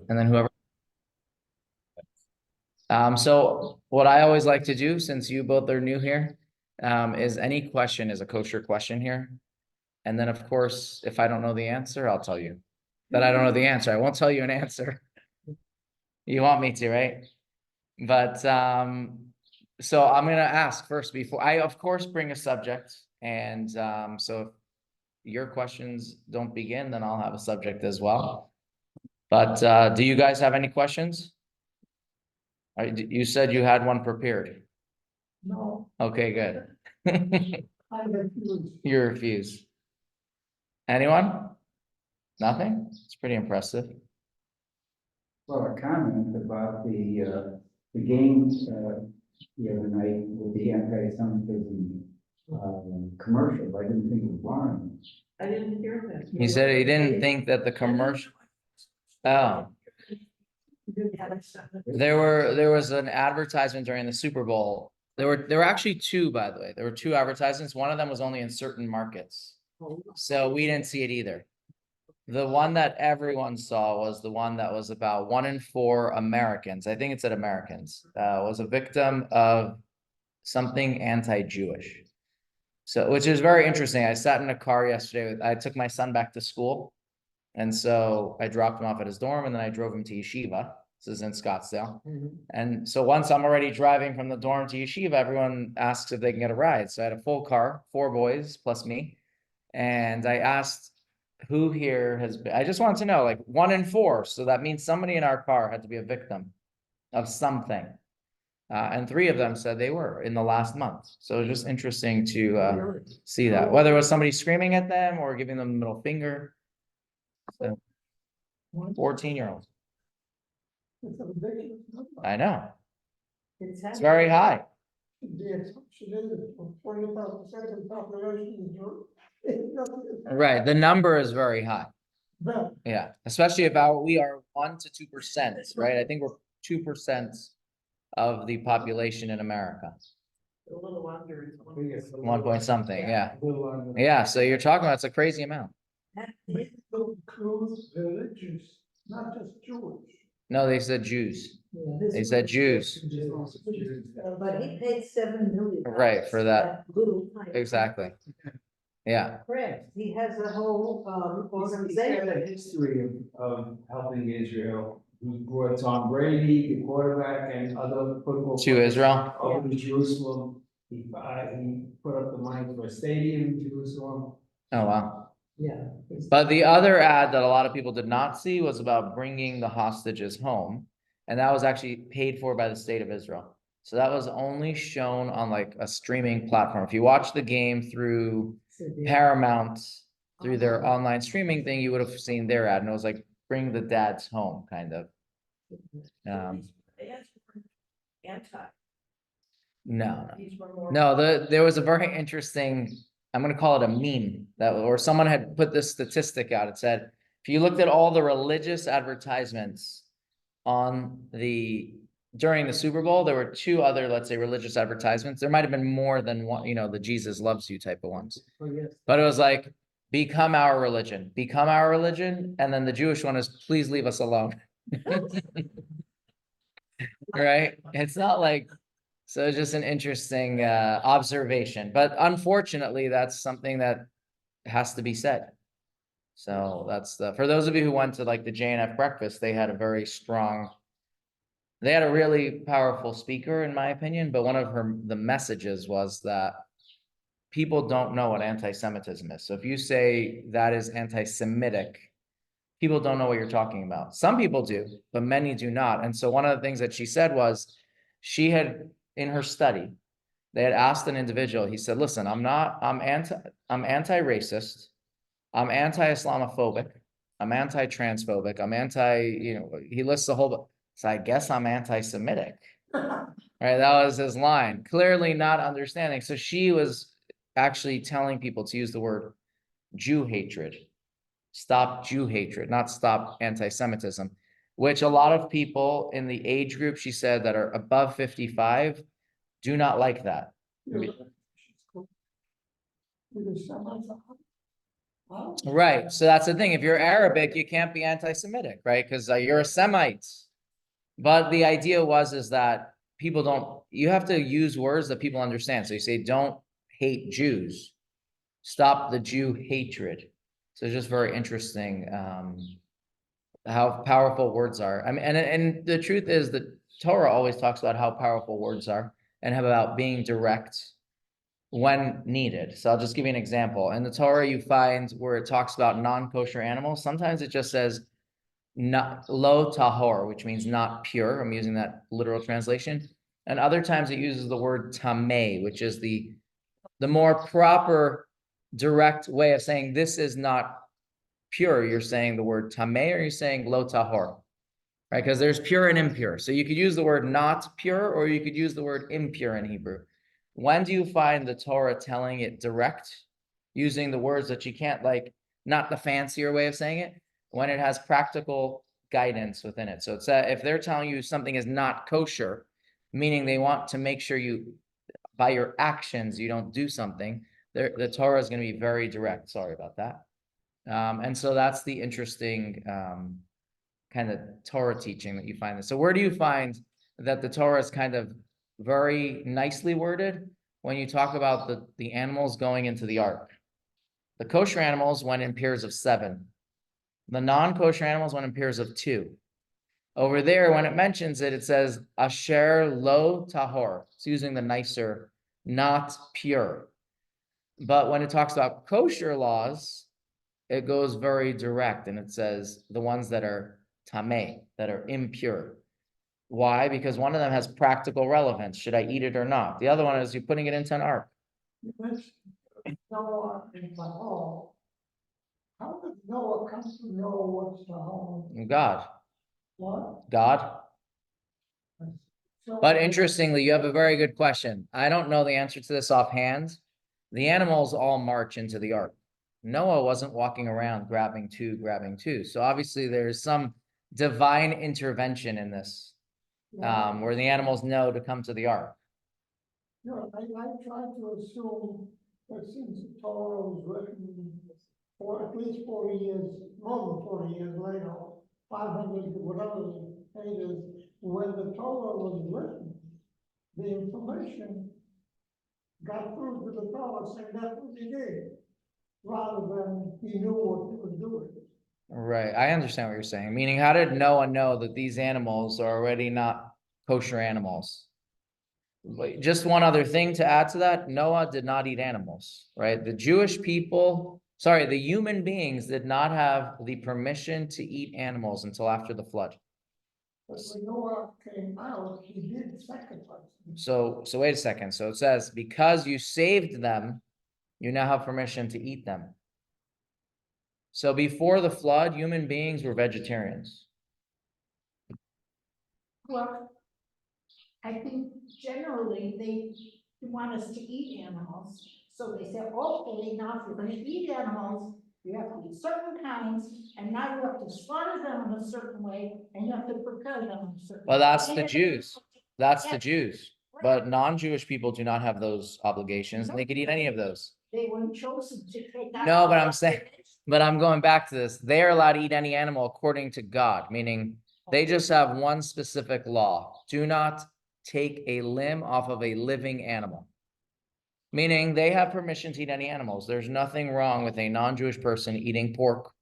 And then whoever. So what I always like to do, since you both are new here, is any question is a kosher question here. And then, of course, if I don't know the answer, I'll tell you that I don't know the answer. I won't tell you an answer. You want me to, right? But so I'm gonna ask first before I, of course, bring a subject. And so if your questions don't begin, then I'll have a subject as well. But do you guys have any questions? You said you had one prepared. No, Okay, good. I refuse. You refuse. Anyone? Nothing? It's pretty impressive. Well, a comment about the games, the other night with the anti-Semitism, commercial. I didn't think it was boring. I didn't hear that. He said he didn't think that the commercial. Oh, there was an advertisement during the Super Bowl. There were actually two, by the way. There were two advertisements. One of them was only in certain markets. So we didn't see it either. The one that everyone saw was the one that was about 1 in 4 Americans. I think it said Americans, was a victim of something anti-Jewish. So, which is very interesting. I sat in a car yesterday. I took my son back to school. And so I dropped him off at his dorm and then I drove him to yeshiva. This is in Scottsdale. And so once I'm already driving from the dorm to yeshiva, everyone asks if they can get a ride. So I had a full car, 4 boys plus me. And I asked who here has been, I just wanted to know, like 1 in 4. So that means somebody in our car had to be a victim of something. And 3 of them said they were in the last month. So it was just interesting to see that, whether it was somebody screaming at them or giving them the middle finger. So 14-year-olds. I know. It's very high. The assumption is that 25% of the population is Jewish. Right. The number is very high. But Yeah. Especially about we are 1 to 2%, right? I think we're 2% of the population in America. a little under. 1 point something. Yeah. Yeah. So you're talking about, it's a crazy amount. That includes religious, not just Jewish. No, they said Jews. They said Jews. But he paid $7 million. Right, for that. Little tiny. Exactly. Yeah. Correct. He has a whole He's had organization. a history of helping Israel. He brought Tom Brady, the quarterback, and other football To players Israel. over to Jerusalem. He put up the money for a stadium in Jerusalem. Oh, wow. Yeah. But the other ad that a lot of people did not see was about bringing the hostages home. And that was actually paid for by the state of Israel. So that was only shown on like a streaming platform. If you watch the game through Paramount, through their online streaming thing, you would have seen their ad. And it was like, bring the dads home, kind of. No, there was a very interesting, I'm gonna call it a meme that, or someone had put this statistic out. It said, if you looked at all the religious advertisements on during the Super Bowl, there were 2 other, let's say, religious advertisements. There might have been more than one, the Jesus loves you type of ones. Oh, yes. But it was like, become our religion, become our religion. And then the Jewish one is, please leave us alone. Right? It's not like, so it's just an interesting observation. But unfortunately, that's something that has to be said. So that's for those of you who went to like the JNF breakfast, they had a very strong, they had a really powerful speaker, in my opinion. But one of the messages was that people don't know what anti-Semitism is. So if you say that is anti-Semitic, people don't know what you're talking about. Some people do, but many do not. And so one of the things that she said was, she had, in her study, they had asked an individual, he said, listen, I'm anti-racist, I'm anti-Islamophobic, I'm anti-transphobic, I'm he lists the whole, so I guess I'm anti-Semitic. Right, that was his line, clearly not understanding. So she was actually telling people to use the word Jew hatred. Stop Jew hatred, not stop anti-Semitism, which a lot of people in the age group, she said, that are above 55 do not like that. Huh? Right, so that's the thing, if you're Arabic, you can't be anti-Semitic, right? Because you're a Semite. But the idea is that people don't, you have to use words that people understand. So you say, don't hate Jews. Stop the Jew hatred. So it's just very interesting how powerful words are. I mean, and the truth is that Torah always talks about how powerful words are and about being direct when needed. So I'll just give you an example. In the Torah, you find where it talks about non-kosher animals. Sometimes it just says not lo tahor, which means not pure. I'm using that literal translation. And other times it uses the word tameh, which is the more proper, direct way of saying this is not pure. You're saying the word tameh, or you're saying lo tahor, right? Because there's pure and impure. So you could use the word not pure, or you could use the word impure in Hebrew. When do you find the Torah telling it direct, using the words that you can't, like, not the fancier way of saying it, when it has practical guidance within it? So it's if they're telling you something is not kosher, meaning they want to make sure you, by your actions, you don't do something, the Torah is going to be very direct. Sorry about that. And so that's the interesting kind of Torah teaching that you find. So where do you find that the Torah is kind of very nicely worded when you talk about the animals going into the ark? The kosher animals went in pairs of 7. The non-kosher animals went in pairs of 2. Over there, when it mentions it, it says asher lo tahor. It's using the nicer, not pure. But when it talks about kosher laws, it goes very direct, and it says the ones that are tameh, that are impure. Why? Because one of them has practical relevance. Should I eat it or not? The other one is you're putting it into an ark. You mentioned Noah and Tahor. How did Noah come to know what's Tahor? God. What? God. So- But interestingly, you have a very good question. I don't know the answer to this offhand. The animals all march into the ark. Noah wasn't walking around grabbing two. So obviously there's some divine intervention in this, where the animals know to come to the ark. No, I try to assume that since the Torah was written for at least 40 years, more than 40 years later, 500, whatever it is, when the Torah was written, the information got through to the Torah saying that's what he did, rather than he knew what he was doing. Right. I understand what you're saying. Meaning, how did Noah know that these animals are already not kosher animals? Wait, just one other thing to add to that, Noah did not eat animals, right? The Jewish people, sorry, the human beings did not have the permission to eat animals until after the flood. But when Noah came out, he did sacrifice them. So wait a second. So it says, because you saved them, you now have permission to eat them. So before the flood, human beings were vegetarians. Well, I think generally they want us to eat animals. So they say, okay, now if you're gonna eat animals, you have to eat certain kinds, and now you have to slaughter them in a certain way, and you have to prepare them in a certain way. Well, that's And the if- Jews. That's the Yes. Jews. But non-Jewish people do not have those obligations. They could eat any of those. They were chosen to take out. No, but I'm saying, but I'm going back to this. They are allowed to eat any animal according to God, meaning they just have one specific law. Do not take a limb off of a living animal. Meaning they have permission to eat any animals. There's nothing wrong with a non-Jewish person eating pork.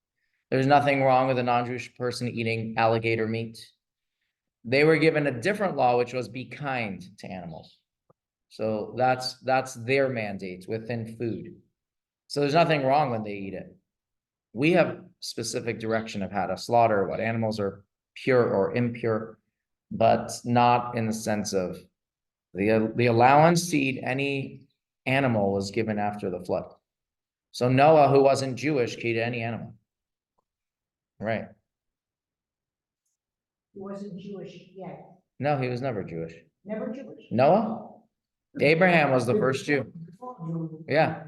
There's nothing wrong with a non-Jewish person eating alligator meat. They were given a different law, which was be kind to animals. So that's their mandate within food. So there's nothing wrong when they eat it. We have specific direction of how to slaughter, what animals are pure or impure, but not in the sense of the allowance to eat any animal was given after the flood. So Noah, who wasn't Jewish, could eat any animal. Right. He wasn't Jewish yet, No, he was never Jewish. never Jewish. Noah? Abraham was the first Jew. Yeah.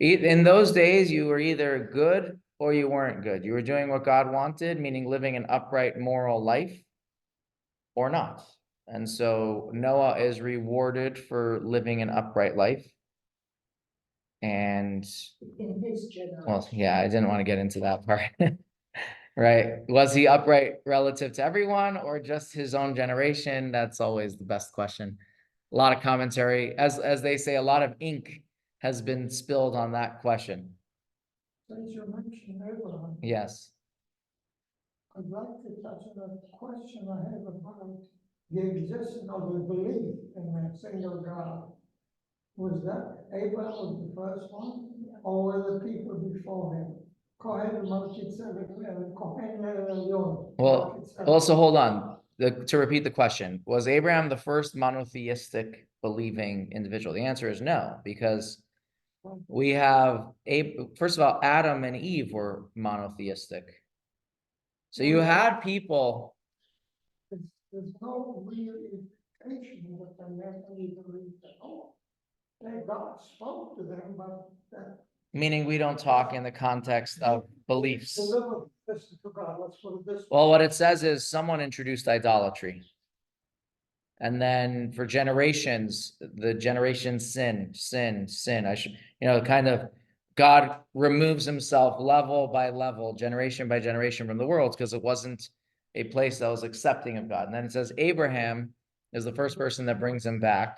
In those days, you were either good or you weren't good. You were doing what God wanted, meaning living an upright moral life, or not. And so Noah is rewarded for living an upright life. And, In his generation. well, yeah, I didn't want to get into that part. Right? Was he upright relative to everyone or just his own generation? That's always the best question. A lot of commentary, as they say, a lot of ink has been spilled on that question. Since you mentioned Abraham, Yes. I'd like to touch on a question I have about the existence of the belief in a single God. Was that Abraham was the first one, or were the people before him? Kohen, Melchizedek, and Kohen Leon. Well, also hold on. To repeat the question, was Abraham the first monotheistic believing individual? The answer is no, because we have first of all, Adam and Eve were monotheistic. So you had people. There's no real indication that they mentally believed at all. That God spoke to them, but that. Meaning we don't talk in the context of beliefs. Deliver this to God, let's put it this way. Well, what it says is someone introduced idolatry. And then for generations, the generation sin. I should, kind of God removes himself level by level, generation by generation from the world because it wasn't a place that was accepting of God. And then it says Abraham is the first person that brings him back.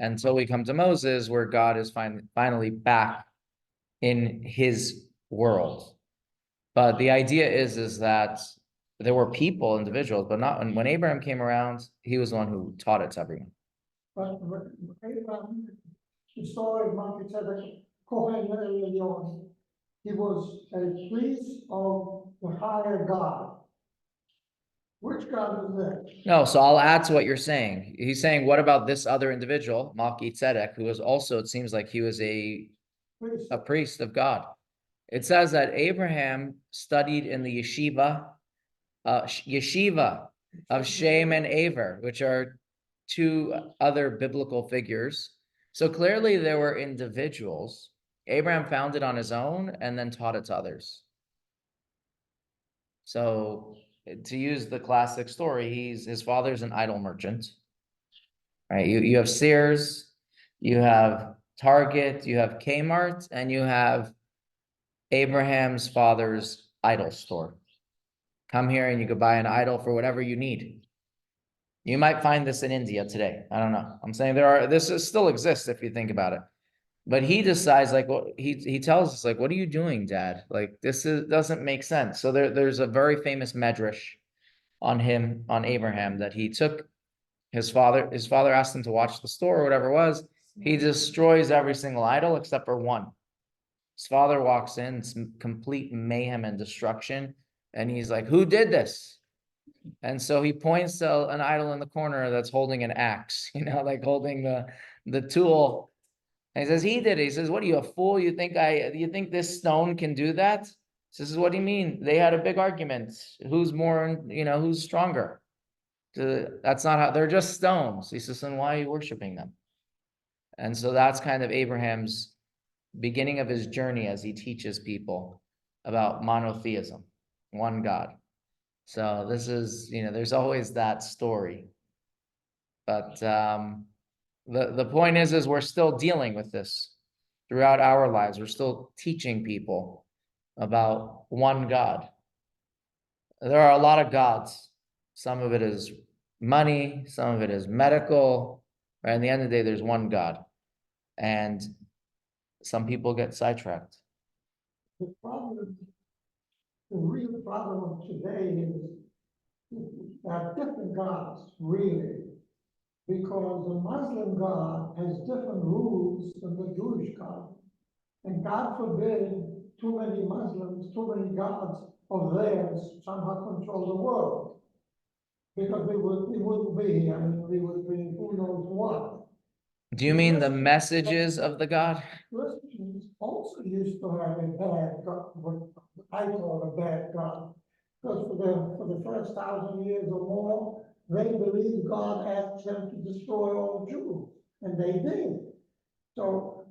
Until we come to Moses, where God is finally back in his world. But the idea is that there were people, individuals, but not when Abraham came around, he was the one who taught it to everyone. But Abraham, the story of Melchizedek, Kohen Leon, he was a priest of the higher God. Which God is that? No, so I'll add to what you're saying. He's saying, what about this other individual, Melchizedek, who was also, it seems like he was a priest of God. It says that Abraham studied in the yeshiva of Shem and Aver, which are two other biblical figures. So clearly there were individuals. Abraham found it on his own and then taught it to others. So to use the classic story, his father's an idol merchant. Right? You have Sears, you have Target, you have Kmart, and you have Abraham's father's idol store. Come here and you could buy an idol for whatever you need. You might find this in India today. I don't know. I'm saying this still exists if you think about it. But he decides, like, well, he tells us, like, what are you doing, Dad? Like, doesn't make sense. So there's a very famous medrash on Abraham, that he took his father asked him to watch the store or whatever it was. He destroys every single idol except for one. His father walks in, it's complete mayhem and destruction. And he's like, who did this? And so he points to an idol in the corner that's holding an axe, like holding the tool. And he says, he did it. He says, what are you, a fool? You think this stone can do that? He says, what do you mean? They had a big argument. Who's more, who's stronger? That's not how, they're just stones. He says, then why are you worshiping them? And so that's kind of Abraham's beginning of his journey as he teaches people about monotheism, one God. So this is, there's always that story. But the point is we're still dealing with this throughout our lives. We're still teaching people about one God. There are a lot of gods. Some of it is money, some of it is medical, right? At the end of the day, there's one God. And some people get sidetracked. The real problem of today is different gods, really. Because the Muslim God has different rules than the Jewish God. And God forbid too many Muslims, too many gods of theirs somehow control the world. Because we wouldn't be here, and we would be who knows what. Do you mean the messages of the God? Christians also used to have a bad God, what I call a bad God. Because for the first 1,000 years or more, they believed God asked them to destroy all Jews, and they did. So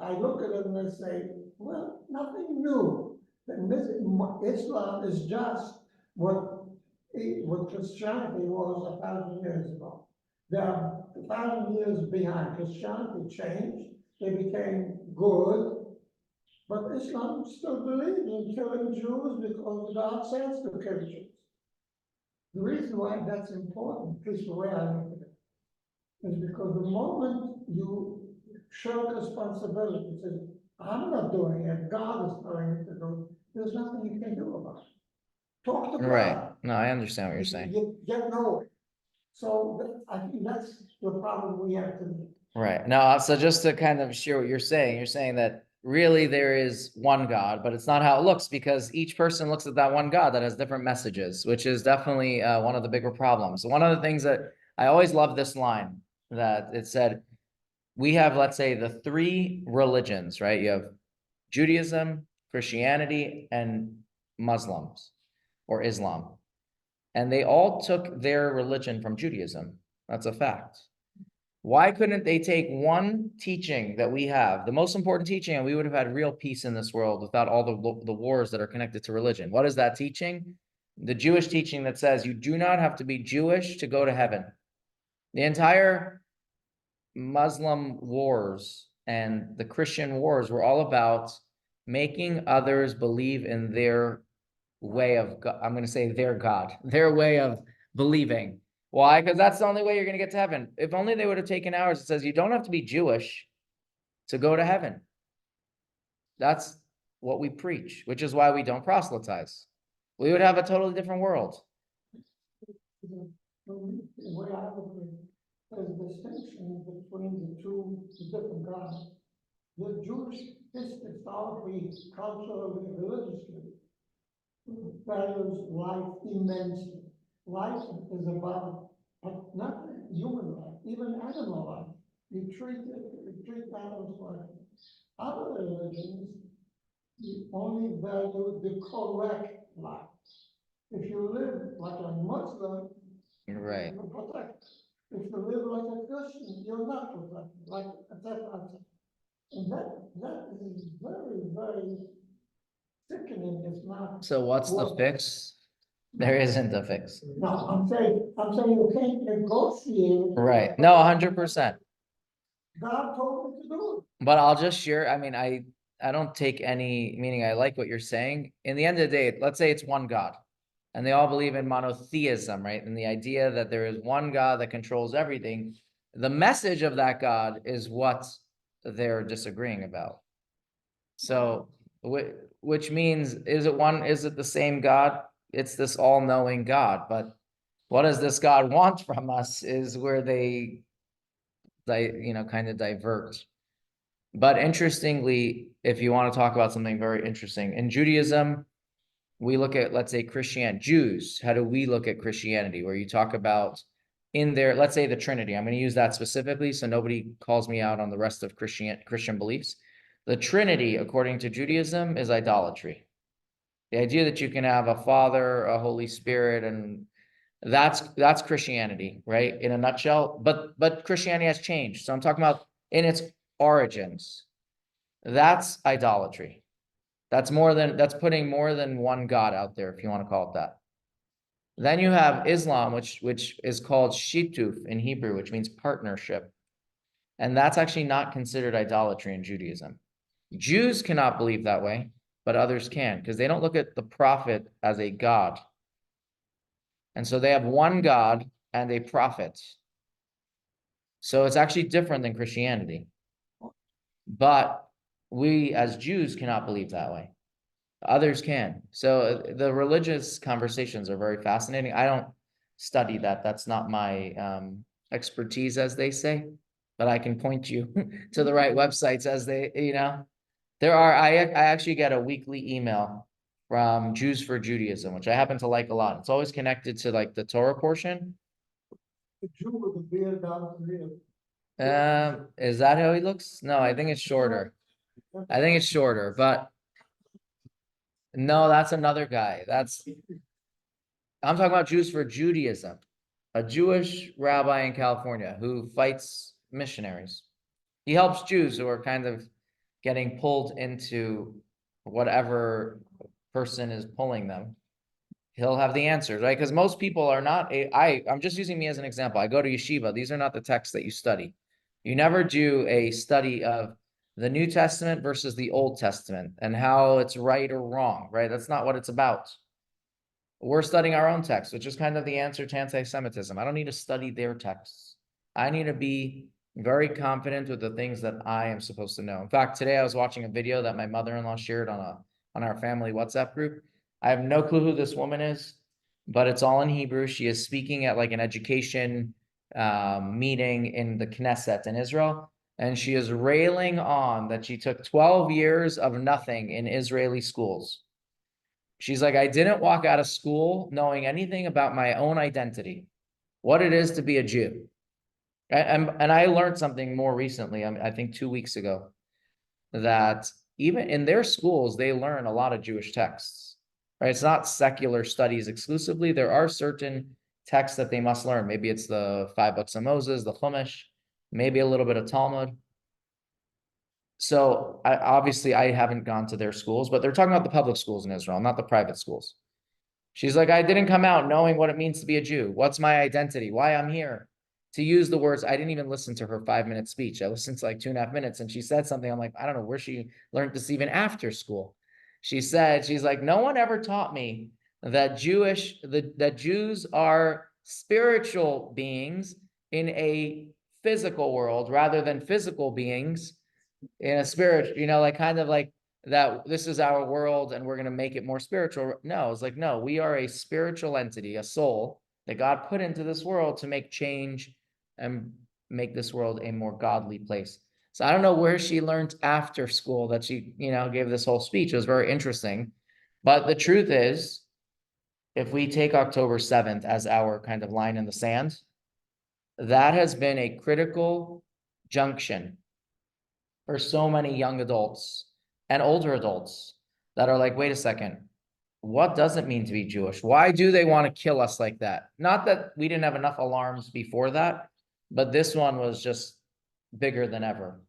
I look at it and I say, well, nothing new. Islam is just what Christianity was 1,000 years ago. They're 1,000 years behind. Christianity changed, they became good. But Islam still believes in killing Jews because God says to kill Jews. The reason why that's important, at least the way I look at it, is because the moment you shirk responsibility, say, I'm not doing it, God is telling me to do it, there's nothing you can do about it. Talk to God. Right. No, I understand what you're saying. You get nowhere. So I think that's the problem we have today. Right. No, so just to kind of share what you're saying that really there is one God, but it's not how it looks, because each person looks at that one God that has different messages, which is definitely one of the bigger problems. One of the things that I always love this line that it said, we have, let's say, the three religions, right? You have Judaism, Christianity, and Muslims or Islam. And they all took their religion from Judaism. That's a fact. Why couldn't they take one teaching that we have, the most important teaching, and we would have had real peace in this world without all the wars that are connected to religion? What is that teaching? The Jewish teaching that says you do not have to be Jewish to go to heaven. The entire Muslim wars and the Christian wars were all about making others believe in their way of God. I'm going to say their God, their way of believing. Why? Because that's the only way you're going to get to heaven. If only they would have taken ours. It says you don't have to be Jewish to go to heaven. That's what we preach, which is why we don't proselytize. We would have a totally different world. The way I look at it, there's a distinction between the different gods. The Jewish historically, culturally, religiously values life immensely. Life is about not human life, even animal life. You treat animals like other religions. You only value the correct life. If you live like a Muslim, Right. you're protected. If you live like a Christian, you're not protected. Like etc. And that is very, very sickening. It's not. So what's the fix? There isn't a fix. No, I'm saying you can't negotiate. Right. No, 100%. God told me to do it. But I'll just share. I mean, I don't take any meaning. I like what you're saying. In the end of the day, let's say it's one God, and they all believe in monotheism, right? And the idea that there is one God that controls everything. The message of that God is what they're disagreeing about. So, which means, is it the same God? It's this all-knowing God. But what does this God want from us is where they kind of divert. But interestingly, if you want to talk about something very interesting, in Judaism, we look at, let's say, Christian Jews. How do we look at Christianity? Where you talk about in there, let's say the Trinity. I'm going to use that specifically so nobody calls me out on the rest of Christian beliefs. The Trinity, according to Judaism, is idolatry. The idea that you can have a Father, a Holy Spirit, and that's Christianity, right? In a nutshell. But Christianity has changed. So I'm talking about in its origins. That's idolatry. That's putting more than one God out there, if you want to call it that. Then you have Islam, which is called shituf in Hebrew, which means partnership. And that's actually not considered idolatry in Judaism. Jews cannot believe that way, but others can, because they don't look at the prophet as a God. And so they have one God and a prophet. So it's actually different than Christianity. But we as Jews cannot believe that way. Others can. So the religious conversations are very fascinating. I don't study that. That's not my expertise, as they say. But I can point you to the right websites as they, I actually get a weekly email from Jews for Judaism, which I happen to like a lot. It's always connected to like the Torah portion. The Jew with the beard down to the Is that how he looks? No, I think it's shorter. I think it's shorter, but no, that's another guy. I'm talking about Jews for Judaism, a Jewish rabbi in California who fights missionaries. He helps Jews who are kind of getting pulled into whatever person is pulling them. He'll have the answers, right? Because most people are not I'm just using me as an example. I go to yeshiva. These are not the texts that you study. You never do a study of the New Testament versus the Old Testament and how it's right or wrong, right? That's not what it's about. We're studying our own text, which is kind of the answer to anti-Semitism. I don't need to study their texts. I need to be very confident with the things that I am supposed to know. In fact, today I was watching a video that my mother-in-law shared on our family WhatsApp group. I have no clue who this woman is, but it's all in Hebrew. She is speaking at like an education meeting in the Knesset in Israel, and she is railing on that she took 12 years of nothing in Israeli schools. She's like, I didn't walk out of school knowing anything about my own identity, what it is to be a Jew. And I learned something more recently, I think 2 weeks ago, that even in their schools, they learn a lot of Jewish texts, right? It's not secular studies exclusively. There are certain texts that they must learn. Maybe it's the 5 books of Moses, the Chumash, maybe a little bit of Talmud. So obviously I haven't gone to their schools, but they're talking about the public schools in Israel, not the private schools. She's like, I didn't come out knowing what it means to be a Jew. What's my identity? Why I'm here? To use the words, I didn't even listen to her 5-minute speech. I listened to like 2.5 minutes and she said something. I'm like, I don't know where she learned this even after school. She said, she's like, no one ever taught me that that Jews are spiritual beings in a physical world rather than physical beings in a spirit, like kind of like that this is our world and we're going to make it more spiritual. No, it's like, no, we are a spiritual entity, a soul that God put into this world to make change and make this world a more godly place. So I don't know where she learned after school that she, gave this whole speech. It was very interesting. But the truth is, if we take October 7th as our kind of line in the sand, that has been a critical junction for so many young adults and older adults that are like, wait a second, what does it mean to be Jewish? Why do they want to kill us like that? Not that we didn't have enough alarms before that, but this one was just bigger than ever.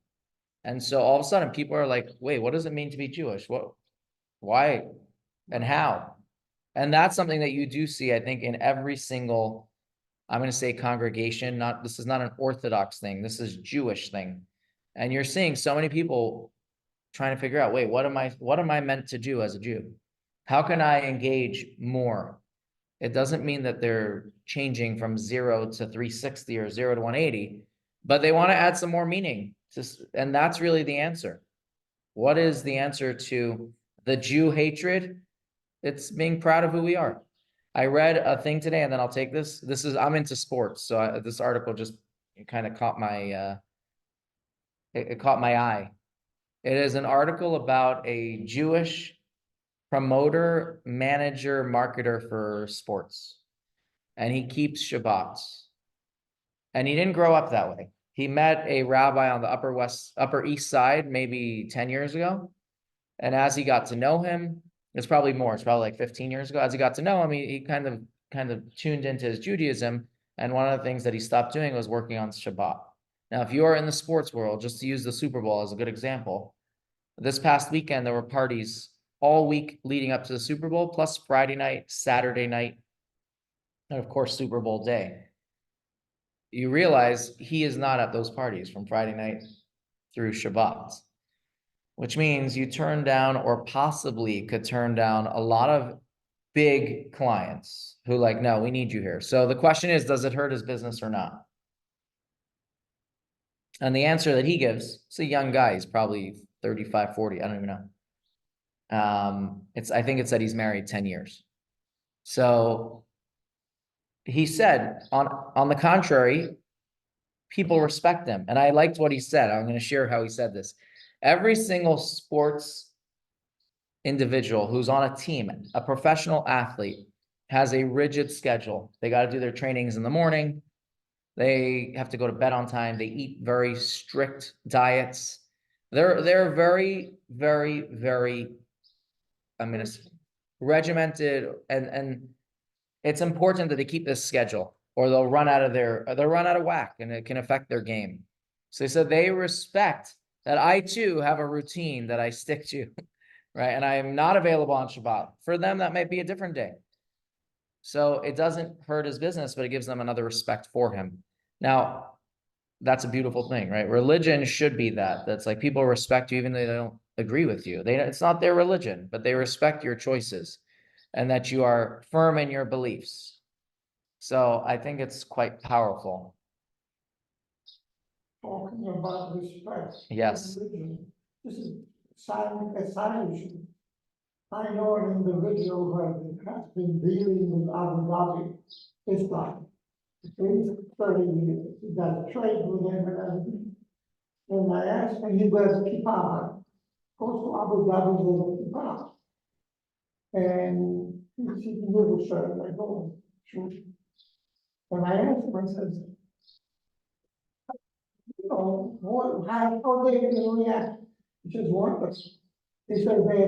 And so all of a sudden people are like, wait, what does it mean to be Jewish? What, why, and how? And that's something that you do see, I think, in every single, I'm going to say congregation, this is not an Orthodox thing. This is Jewish thing. And you're seeing so many people trying to figure out, wait, what am I meant to do as a Jew? How can I engage more? It doesn't mean that they're changing from 0 to 360 or 0 to 180, but they want to add some more meaning. And that's really the answer. What is the answer to the Jew hatred? It's being proud of who we are. I read a thing today, and then I'll take this. I'm into sports, so this article just kind of caught my it caught my eye. It is an article about a Jewish promoter, manager, marketer for sports. And he keeps Shabbats. And he didn't grow up that way. He met a rabbi on the Upper East Side, maybe 10 years ago. And as he got to know him, it's probably like 15 years ago. As he got to know him, he kind of tuned into his Judaism. And one of the things that he stopped doing was working on Shabbat. Now, if you are in the sports world, just to use the Super Bowl as a good example, this past weekend, there were parties all week leading up to the Super Bowl, plus Friday night, Saturday night, and of course, Super Bowl day. You realize he is not at those parties from Friday night through Shabbat, which means you turn down or possibly could turn down a lot of big clients who like, no, we need you here. So the question is, does it hurt his business or not? And the answer that he gives, it's a young guy, he's probably 35, 40, I don't even know. I think it said he's married 10 years. So he said, on the contrary, people respect him. And I liked what he said. I'm going to share how he said this. Every single sports individual who's on a team, a professional athlete, has a rigid schedule. They got to do their trainings in the morning. They have to go to bed on time. They eat very strict diets. They're very, very, very, I'm going to say, regimented, and it's important that they keep this schedule or they'll run out of whack and it can affect their game. So they said they respect that I too have a routine that I stick to, right? And I am not available on Shabbat. For them, that might be a different day. So it doesn't hurt his business, but it gives them another respect for him. Now, that's a beautiful thing, right? Religion should be that. That's like people respect you even though they don't agree with you. It's not their religion, but they respect your choices and that you are firm in your beliefs. So I think it's quite powerful. Talking about respect. Yes. Religion. This is a side issue. I know an individual who has been dealing with Abu Dhabi Islam. He's 30 years. He does trade with them and everything. And I asked him, he wears a kippah. Goes to Abu Dhabi with a kippah. And he never shirt, I go, shoot. And I asked him, I said, you know, how they react? He says, what? He said, they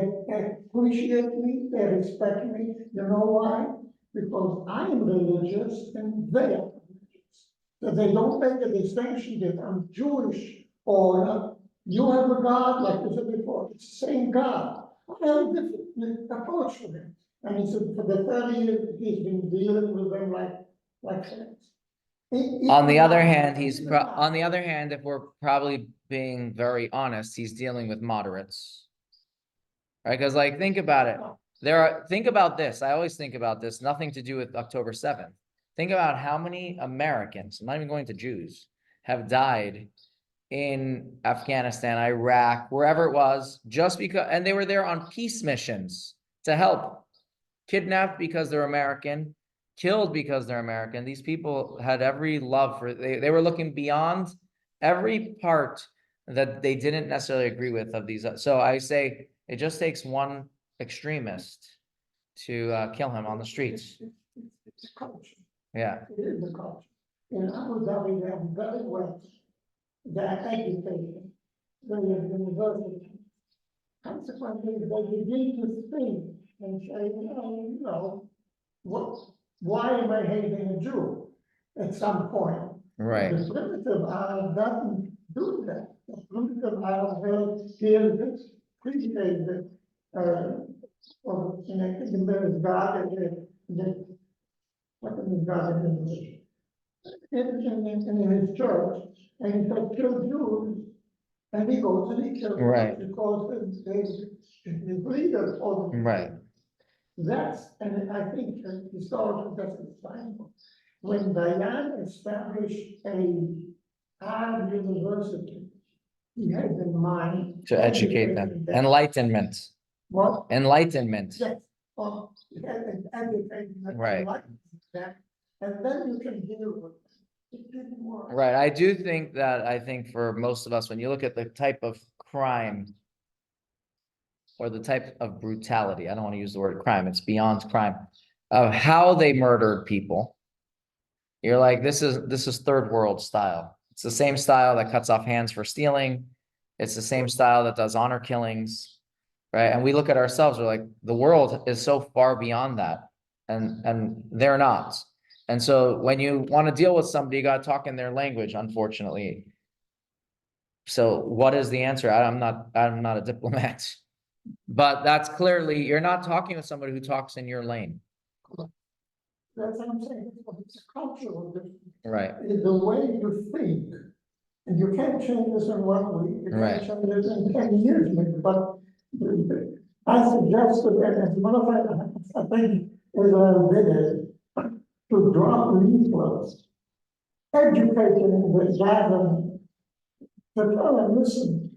appreciate me, they respect me. You know why? Because I'm religious and they are religious. So they don't make a distinction that I'm Jewish or not. You have a God, like I said before, it's the same God. I have a different approach with him. And he said, for the 30 years, he's been dealing with them like friends. On the other hand, on the other hand, if we're probably being very honest, he's dealing with moderates. Right? Because like, think about it. Think about this. I always think about this, nothing to do with October 7th. Think about how many Americans, I'm not even going to Jews, have died in Afghanistan, Iraq, wherever it was, just because, and they were there on peace missions to help. Kidnapped because they're American, killed because they're American. These people had every love for, they were looking beyond every part that they didn't necessarily agree with of these. So I say, it just takes one extremist to kill him on the streets. It's culture. Yeah. It is a culture. In Abu Dhabi, they have very well, they're educated, they have university. Consequently, they begin to think and say, you know, why am I hating a Jew at some point? Right. The primitive Arab doesn't do that. The primitive Arab feels appreciate that, or connected in there is God and what is God in English? In his church, and he said, kill Jews, and he goes and he kills Right. Jews because his leaders told him. Right. That's, and I think historically that's explainable. When Dayan established a Arab university, he had in mind. To educate them. Enlightenment. What? Enlightenment. Yes, he had an educating. Right. That, and then you can deal with it. It didn't work. Right. I do think that, I think for most of us, when you look at the type of crime or the type of brutality, I don't want to use the word crime, it's beyond crime, of how they murdered people. You're like, this is third world style. It's the same style that cuts off hands for stealing. It's the same style that does honor killings, right? And we look at ourselves, we're like, the world is so far beyond that, and they're not. And so when you want to deal with somebody, you got to talk in their language, unfortunately. So what is the answer? I'm not a diplomat, but that's clearly, you're not talking with somebody who talks in your lane. That's what I'm saying, it's a cultural difference. Right. It's the way you think, and you can't change this in 1 week, you Right. can't change this in 10 years maybe, but I suggested, and as one of I think is to drop leaflets, educating the gathering, to tell them, listen,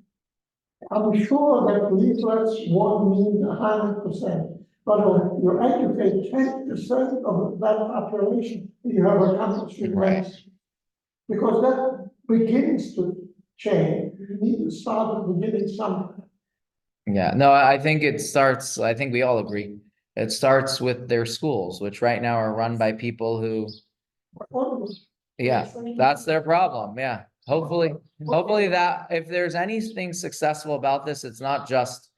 I'm sure that leaflets won't mean 100%, but you educate 10% of that population, you have accomplished it. Right. Because that begins to change. You need to start at the beginning somewhere. Yeah, no, I think it starts, I think we all agree. It starts with their schools, which right now are run by people who, yeah, that's their problem. Yeah. Hopefully that if there's anything successful about this, it's not just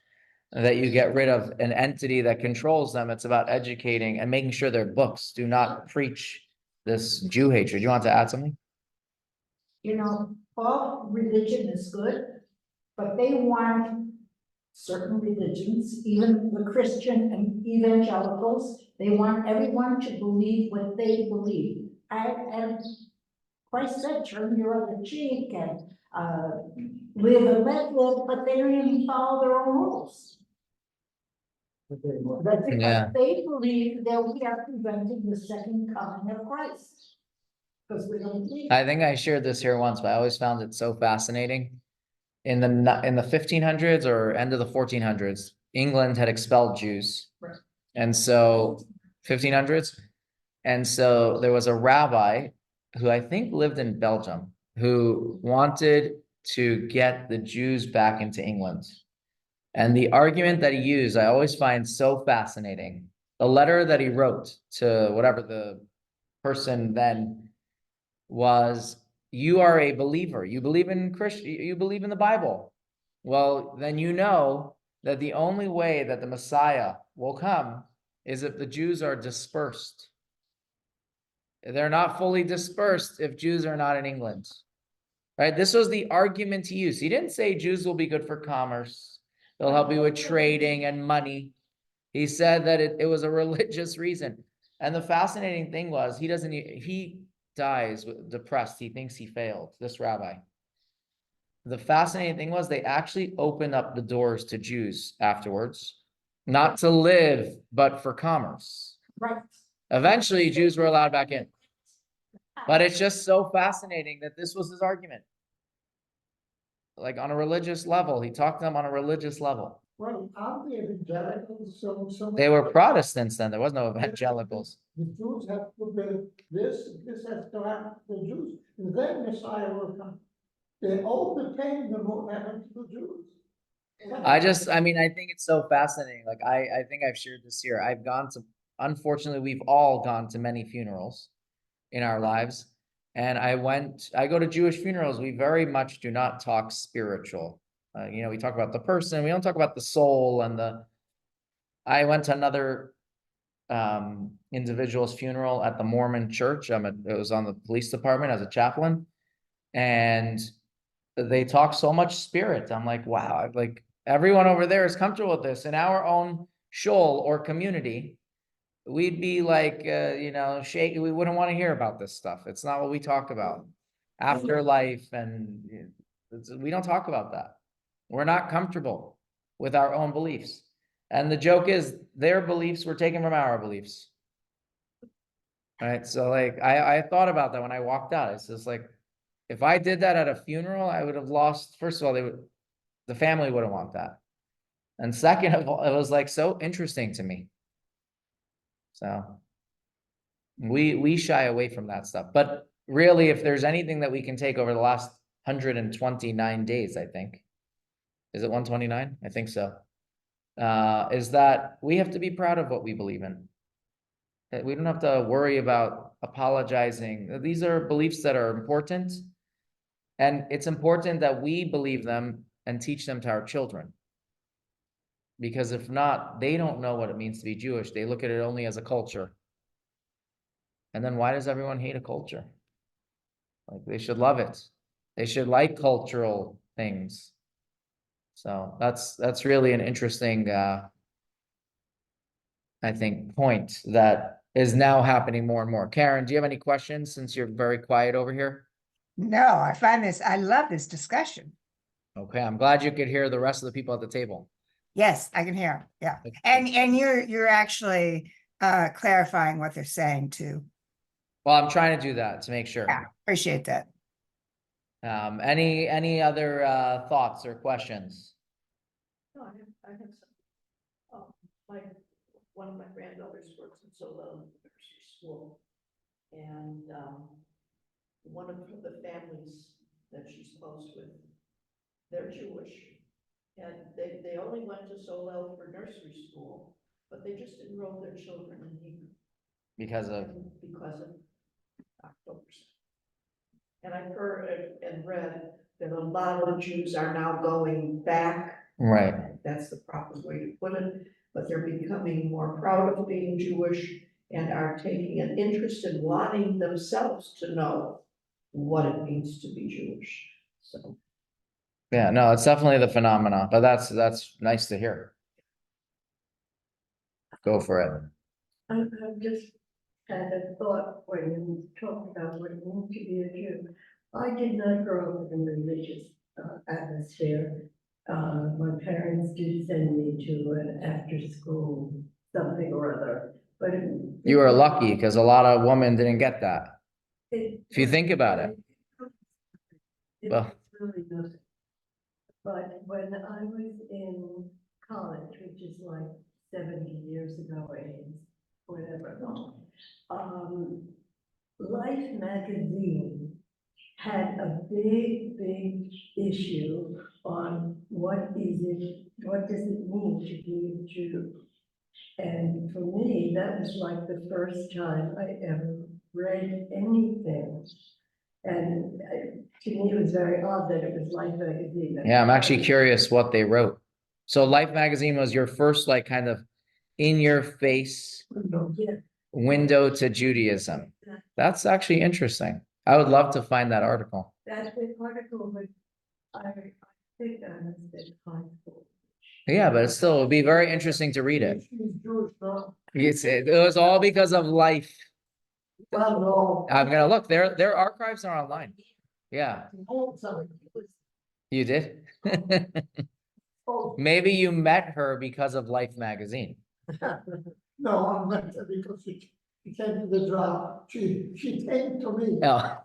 that you get rid of an entity that controls them. It's about educating and making sure their books do not preach this Jew hatred. You want to add something? You know, all religion is good, but they want certain religions, even the Christian and evangelicals, they want everyone to believe what they believe. And Christ said, turn your other cheek and, live and let live, but they don't even follow their own rules. That's Yeah. because they believe that we are preventing the second coming of Christ. Because we don't believe. I think I shared this here once, but I always found it so fascinating. In the 1500s or end of the 1400s, England had expelled Jews. Right. And so 1500s. And so there was a rabbi who I think lived in Belgium who wanted to get the Jews back into England. And the argument that he used, I always find so fascinating. The letter that he wrote to whatever the person then was, you are a believer. You believe in Christian, you believe in the Bible. Well, then you know that the only way that the Messiah will come is if the Jews are dispersed. They're not fully dispersed if Jews are not in England. Right? This was the argument he used. He didn't say Jews will be good for commerce. They'll help you with trading and money. He said that it was a religious reason. And the fascinating thing was he dies depressed. He thinks he failed, this rabbi. The fascinating thing was they actually opened up the doors to Jews afterwards, not to live, but for commerce. Right. Eventually, Jews were allowed back in. But it's just so fascinating that this was his argument. Like on a religious level, he talked to them on a religious level. Well, aren't the evangelicals, so. They were Protestants then, there was no evangelicals. The Jews have to build this has to happen to the Jews, and then Messiah will come. They all became the what happened to the Jews. I mean, I think it's so fascinating. Like, I think I've shared this here. Unfortunately, we've all gone to many funerals in our lives. And I go to Jewish funerals. We very much do not talk spiritual. We talk about the person. We don't talk about the soul I went to another individual's funeral at the Mormon church. It was on the police department as a chaplain. And they talk so much spirit. I'm like, wow, like everyone over there is comfortable with this. In our own shul or community, we'd be like, shake. We wouldn't want to hear about this stuff. It's not what we talk about. Afterlife, and we don't talk about that. We're not comfortable with our own beliefs. And the joke is their beliefs were taken from our beliefs. Right. So like, I thought about that when I walked out. It's just like, if I did that at a funeral, I would have lost, first of all, the family wouldn't want that. And second of all, it was like so interesting to me. So we shy away from that stuff. But really, if there's anything that we can take over the last 129 days, I think. Is it 129? I think so. Is that we have to be proud of what we believe in. That we don't have to worry about apologizing. These are beliefs that are important. And it's important that we believe them and teach them to our children. Because if not, they don't know what it means to be Jewish. They look at it only as a culture. And then why does everyone hate a culture? Like, they should love it. They should like cultural things. So that's really an interesting, I think, point that is now happening more and more. Karen, do you have any questions since you're very quiet over here? No, I love this discussion. Okay, I'm glad you could hear the rest of the people at the table. Yes, I can hear. Yeah. Okay. And you're actually clarifying what they're saying too. Well, I'm trying to do that to make sure. Yeah, appreciate that. Any other thoughts or questions? No, I have some. One of my granddaughters works in Solon Nursery School. And one of the families that she's close with, they're Jewish. And they only went to Solel for nursery school, but they just enrolled their children in Hebrew. Because of October. And I've heard and read that a lot of Jews are now going back. right. That's the proper way to put it, but they're becoming more proud of being Jewish and are taking an interest in wanting themselves to know what it means to be Jewish. So. Yeah, no, it's definitely the phenomena, but that's nice to hear. Go for it. I'm just had a thought when you talked about what it means to be a Jew. I did not grow up in a religious atmosphere. My parents did send me to an after-school something or other, but You were lucky because a lot of women didn't get that. If If you think about it. Well- It's really nothing. But when I was in college, which is like 70 years ago, whatever, Life magazine had a big issue on what does it mean to be a Jew? And for me, that was like the first time I ever read anything. And to me, it was very odd that it was Life magazine. Yeah, I'm actually curious what they wrote. So Life magazine was your first like kind of in your face Yeah, window to Judaism. That's actually interesting. I would love to find that article. that's the article, but I think I must have been high school. Yeah, but it's still, it would be very interesting to read it. She's Jewish now. It was all because of Life. Well, no. I'm gonna look, their archives are online. Yeah, Oh, sorry. you did. Oh, Maybe you met her because of Life magazine. no, I met her because she came to the job. She came to me. Oh,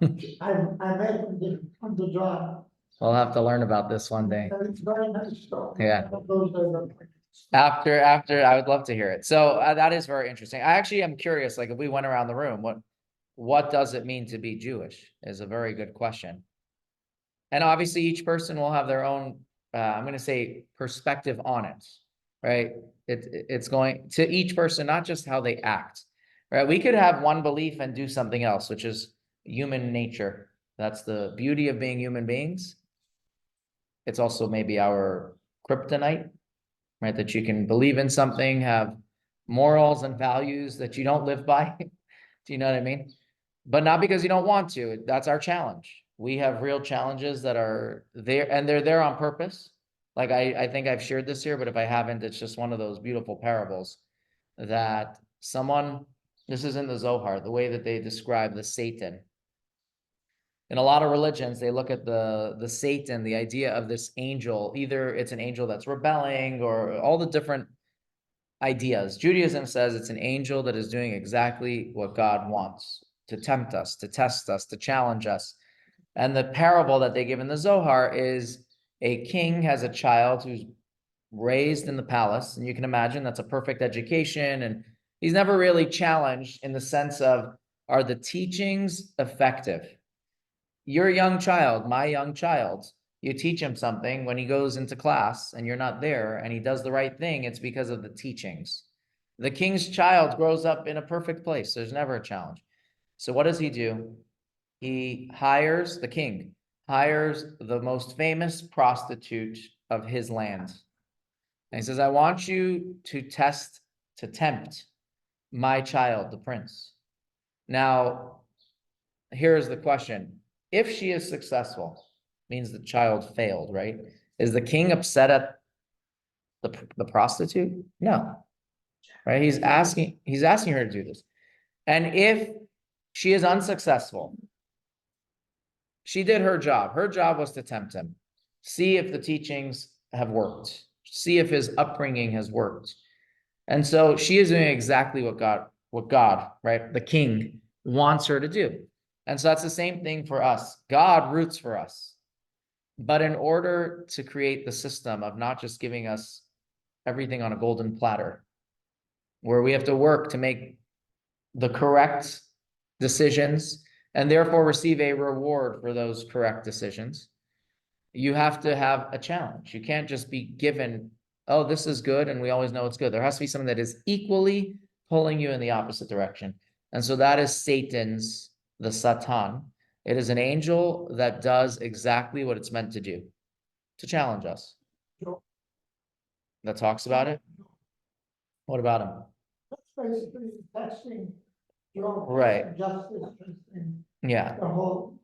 I met her on the job. we'll have to learn about this one day. And it's very nice stuff. Yeah. Those are the- After, I would love to hear it. So that is very interesting. I actually am curious, like if we went around the room, what does it mean to be Jewish is a very good question. And obviously each person will have their own, I'm going to say perspective on it, right? It's going to each person, not just how they act, right? We could have one belief and do something else, which is human nature. That's the beauty of being human beings. It's also maybe our kryptonite, right? That you can believe in something, have morals and values that you don't live by. Do you know what I mean? But not because you don't want to. That's our challenge. We have real challenges that are there, and they're there on purpose. Like I think I've shared this here, but if I haven't, it's just one of those beautiful parables that someone, this is in the Zohar, the way that they describe the Satan. In a lot of religions, they look at the Satan, the idea of this angel, either it's an angel that's rebelling or all the different ideas. Judaism says it's an angel that is doing exactly what God wants, to tempt us, to test us, to challenge us. And the parable that they give in the Zohar is a king has a child who's raised in the palace, and you can imagine that's a perfect education, and he's never really challenged in the sense of, are the teachings effective? Your young child, my young child, you teach him something when he goes into class and you're not there and he does the right thing, it's because of the teachings. The king's child grows up in a perfect place. There's never a challenge. So what does he do? The king hires the most famous prostitute of his land. And he says, I want you to tempt my child, the prince. Now, here's the question. If she is successful, means the child failed, right? Is the king upset at the prostitute? No. Right? He's asking her to do this. And if she is unsuccessful, she did her job. Her job was to tempt him. See if the teachings have worked. See if his upbringing has worked. And so she is doing exactly what God, right? The king wants her to do. And so that's the same thing for us. God roots for us. But in order to create the system of not just giving us everything on a golden platter, where we have to work to make the correct decisions and therefore receive a reward for those correct decisions, you have to have a challenge. You can't just be given, oh, this is good, and we always know it's good. There has to be something that is equally pulling you in the opposite direction. And so that is Satan's, the Satan. It is an angel that does exactly what it's meant to do, to challenge us. That talks about it. What about him? That's basically testing your Right. justice, testing Yeah, the whole,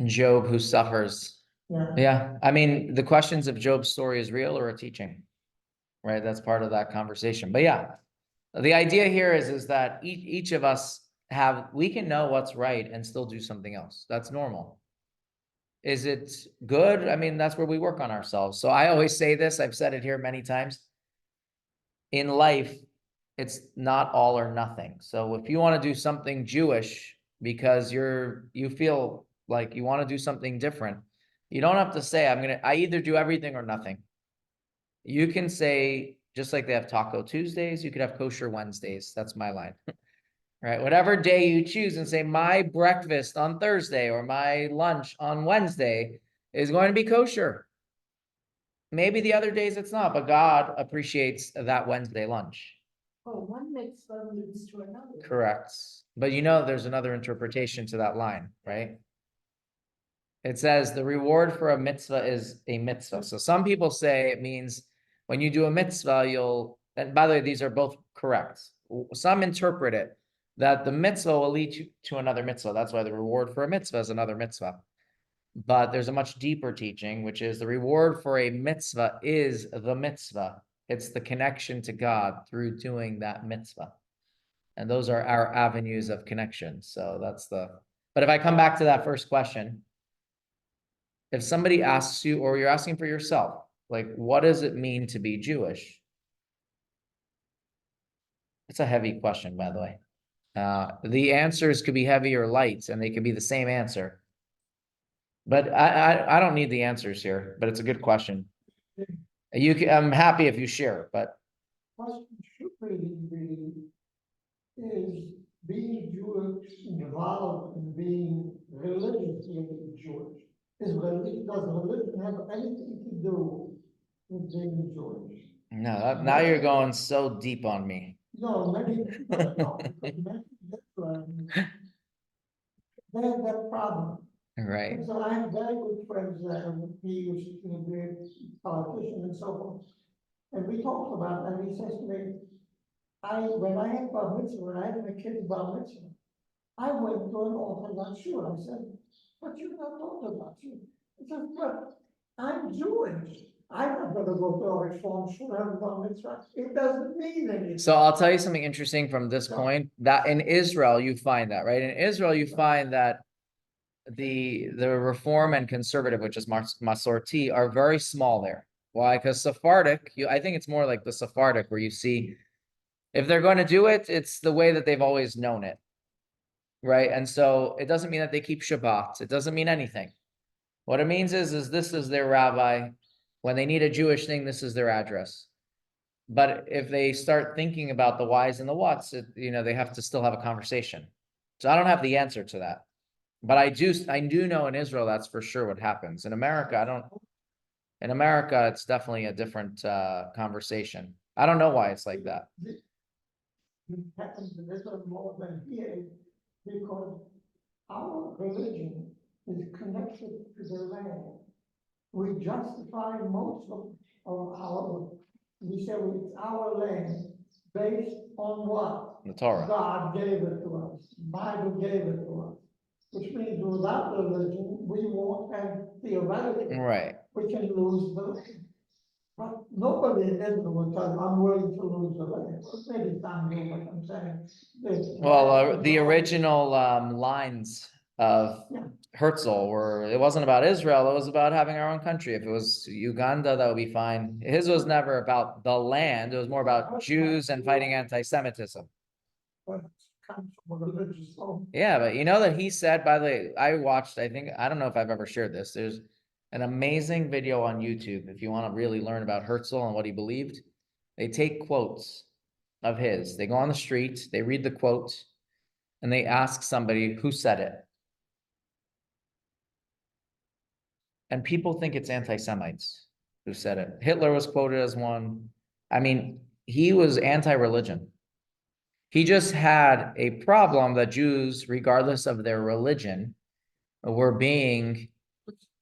Job who suffers. yeah. Yeah, I mean, the questions if Job's story is real or a teaching, right? That's part of that conversation. But yeah, The idea here is that each of us we can know what's right and still do something else. That's normal. Is it good? I mean, that's where we work on ourselves. So I always say this, I've said it here many times. In life, it's not all or nothing. So if you want to do something Jewish because you feel like you want to do something different, you don't have to say, I either do everything or nothing. You can say, just like they have Taco Tuesdays, you could have Kosher Wednesdays. That's my line. Right? Whatever day you choose and say, my breakfast on Thursday or my lunch on Wednesday is going to be kosher. Maybe the other days it's not, but God appreciates that Wednesday lunch. Oh, one mitzvah leads to another. Correct. But there's another interpretation to that line, right? It says the reward for a mitzvah is a mitzvah. So some people say it means when you do a mitzvah, and by the way, these are both correct. Some interpret it that the mitzvah will lead you to another mitzvah. That's why the reward for a mitzvah is another mitzvah. But there's a much deeper teaching, which is the reward for a mitzvah is the mitzvah. It's the connection to God through doing that mitzvah. And those are our avenues of connection. So but if I come back to that first question, if somebody asks you, or you're asking for yourself, like, what does it mean to be Jewish? It's a heavy question, by the way. The answers could be heavy or light, and they could be the same answer. But I don't need the answers here, but it's a good question. I'm happy if you share, but Question should really be, is being Jewish involved in being religiously Jewish? Does religion have anything to do with being Jewish? no, now you're going so deep on me. No, no, because many different, they have that problem. Right. And so I have very good friends that he was a great politician and so forth. And we talked about that, and he says to me, when I had bar mitzvah, when I had my kids bar mitzvah, I went to an Orthodox shul. I said, but you're not Orthodox. He said, but I'm Jewish. I'm not gonna go to a Reform shul and bar mitzvah. It doesn't mean anything. So I'll tell you something interesting from this point, that in Israel, you find that, right? In Israel, you find that the Reform and Conservative, which is Masorti, are very small there. Why? Because Sephardic, I think it's more like the Sephardic, where you see, if they're going to do it, it's the way that they've always known it. Right. And so it doesn't mean that they keep Shabbat. It doesn't mean anything. What it means is this is their rabbi. When they need a Jewish thing, this is their address. But if they start thinking about the whys and the whats, they have to still have a conversation. So I don't have the answer to that. But I do know in Israel, that's for sure what happens. In America, in America, it's definitely a different conversation. I don't know why it's like that. It happens in Israel more than here, because our religion is connected to the land. We justify most of we say it's our land based on what? The Torah. God gave it to us, Bible gave it to us, which means without religion, we won't, and theoretically, Right. we can lose the land. But nobody in Israel will tell you, I'm willing to lose the land. Maybe some do, but I'm saying. Well, the original lines of Herzl it wasn't about Israel, it was about having our own country. If it was Uganda, that would be fine. His was never about the land, it was more about Jews and fighting anti-Semitism. But it comes from a religious home. Yeah, but you know that he said, by the way, I don't know if I've ever shared this. There's an amazing video on YouTube if you want to really learn about Herzl and what he believed. They take quotes of his, they go on the street, they read the quote, and they ask somebody who said it. And people think it's anti-Semites who said it. Hitler was quoted as one. I mean, he was anti-religion. He just had a problem that Jews, regardless of their religion, were being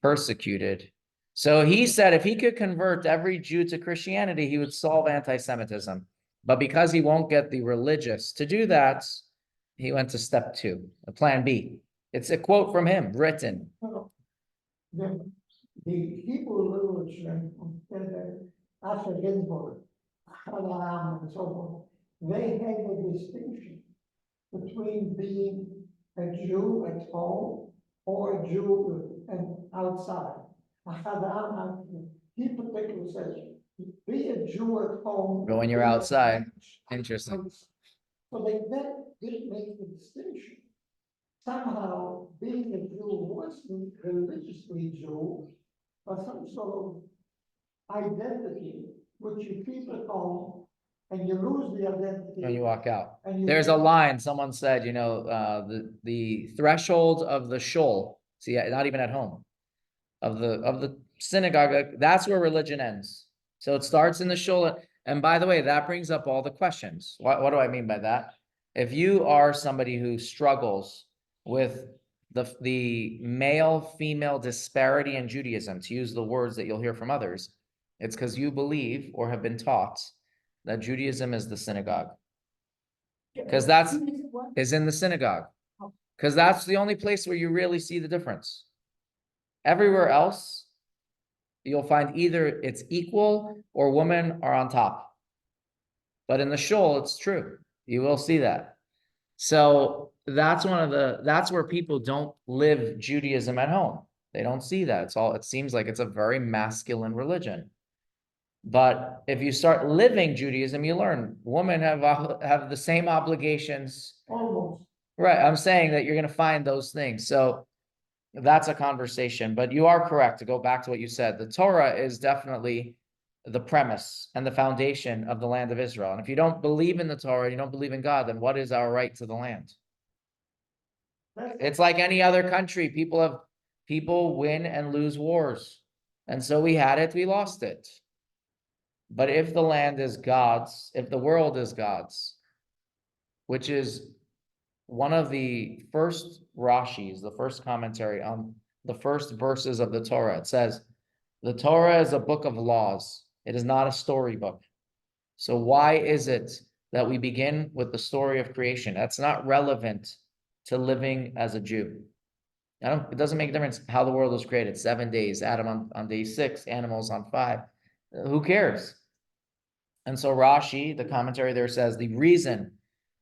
persecuted. So he said if he could convert every Jew to Christianity, he would solve anti-Semitism. But because he won't get the religious to do that, he went to step 2, plan B. It's a quote from him, written. The Hebrew literature, after Ginsburg, and so forth, they had a distinction between being a Jew at home or a Jew and outside. He particularly says, be a Jew at home. But when you're be a- outside, interesting. So they then didn't make the distinction. Somehow, being a Jew wasn't religiously Jew, but some sort of identity which you keep at home and you lose the identity. When you walk out. and you- There's a line, someone said, the threshold of the shul, see, not even at home, of the synagogue, like, that's where religion ends. So it starts in the shul, and by the way, that brings up all the questions. What do I mean by that? If you are somebody who struggles with the male-female disparity in Judaism, to use the words that you'll hear from others, it's because you believe or have been taught that Judaism is the synagogue. Because that's is in the synagogue. Because that's the only place where you really see the difference. Everywhere else, you'll find either it's equal or women are on top. But in the shul, it's true. You will see that. So that's that's where people don't live Judaism at home. They don't see that. It seems like it's a very masculine religion. But if you start living Judaism, you learn women have the same obligations. Almost. Right. I'm saying that you're going to find those things. So that's a conversation, but you are correct to go back to what you said. The Torah is definitely the premise and the foundation of the land of Israel. And if you don't believe in the Torah, you don't believe in God, then what is our right to the land? It's like any other country. People win and lose wars. And so we had it, we lost it. But if the land is God's, if the world is God's, which is one of the first Rashis, the first commentary on the first verses of the Torah, it says, the Torah is a book of laws. It is not a storybook. So why is it that we begin with the story of creation? That's not relevant to living as a Jew. It doesn't make a difference how the world was created. 7 days, Adam on day 6, animals on 5. Who cares? And so Rashi, the commentary there, says the reason